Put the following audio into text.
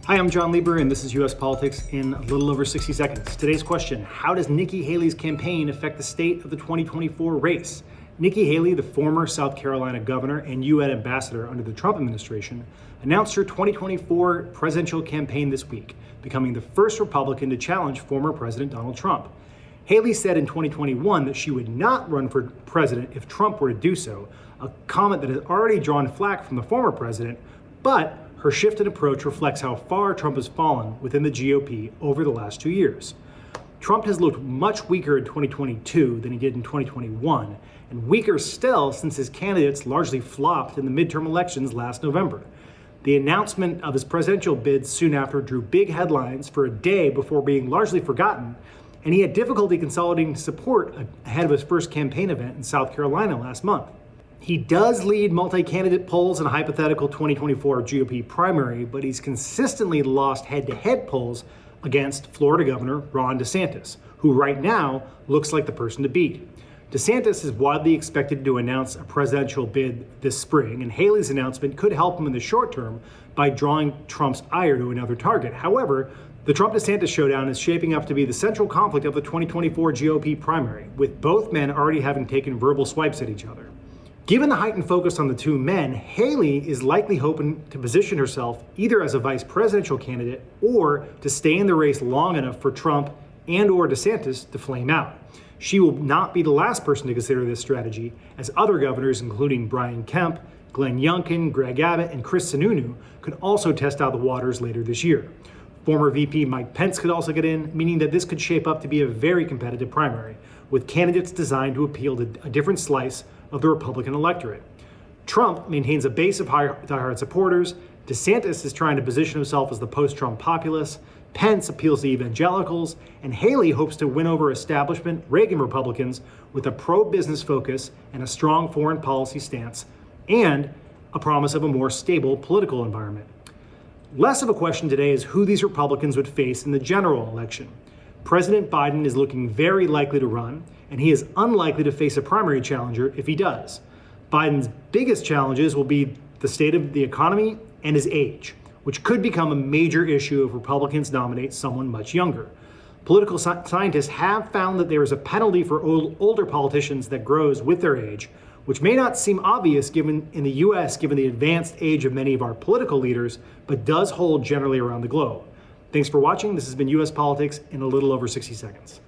Hi, I'm Jon Lieber, and this is U.S. Politics in a little over 60 seconds. Today's question: how does Nikki Haley's campaign affect the state of the 2024 race? Nikki Haley, the former South Carolina governor and UN ambassador under the Trump administration, announced her 2024 presidential campaign this week, becoming the first Republican to challenge former President Donald Trump. Haley said in 2021 that she would not run for president if Trump were to do so, a comment that has already drawn flak from the former president, but her shift in approach reflects how far Trump has fallen within the GOP over the last 2 years. Trump has looked much weaker in 2022 than he did in 2021, and weaker still since his candidates largely flopped in the midterm elections last November. The announcement of his presidential bid soon after drew big headlines for a day before being largely forgotten, and he had difficulty consolidating support ahead of his first campaign event in South Carolina last month. He does lead multi-candidate polls in a hypothetical 2024 GOP primary, but he's consistently lost head-to-head polls against Florida Governor Ron DeSantis, who right now looks like the person to beat. DeSantis is widely expected to announce a presidential bid this spring, and Haley's announcement could help him in the short term by drawing Trump's ire to another target. However, the Trump-DeSantis showdown is shaping up to be the central conflict of the 2024 GOP primary, with both men already having taken verbal swipes at each other. Given the heightened focus on the two men, Haley is likely hoping to position herself either as a vice presidential candidate or to stay in the race long enough for Trump and/or DeSantis to flame out. She will not be the last person to consider this strategy, as other governors, including Brian Kemp, Glenn Youngkin, Greg Abbott, and Chris Sununu, could also test out the waters later this year. Former VP Mike Pence could also get in, meaning that this could shape up to be a very competitive primary, with candidates designed to appeal to a different slice of the Republican electorate. Trump maintains a base of diehard supporters. DeSantis is trying to position himself as the post-Trump populace. Pence appeals to evangelicals, and Haley hopes to win over establishment Reagan Republicans with a pro-business focus and a strong foreign policy stance, and a promise of a more stable political environment. Less of a question today is who these Republicans would face in the general election. President Biden is looking very likely to run, and he is unlikely to face a primary challenger if he does. Biden's biggest challenges will be the state of the economy and his age, which could become a major issue if Republicans nominate someone much younger. Political scientists have found that there is a penalty for older politicians that grows with their age, which may not seem obvious in the US given the advanced age of many of our political leaders, but does hold generally around the globe. Thanks for watching. This has been U.S. Politics in a little over 60 seconds.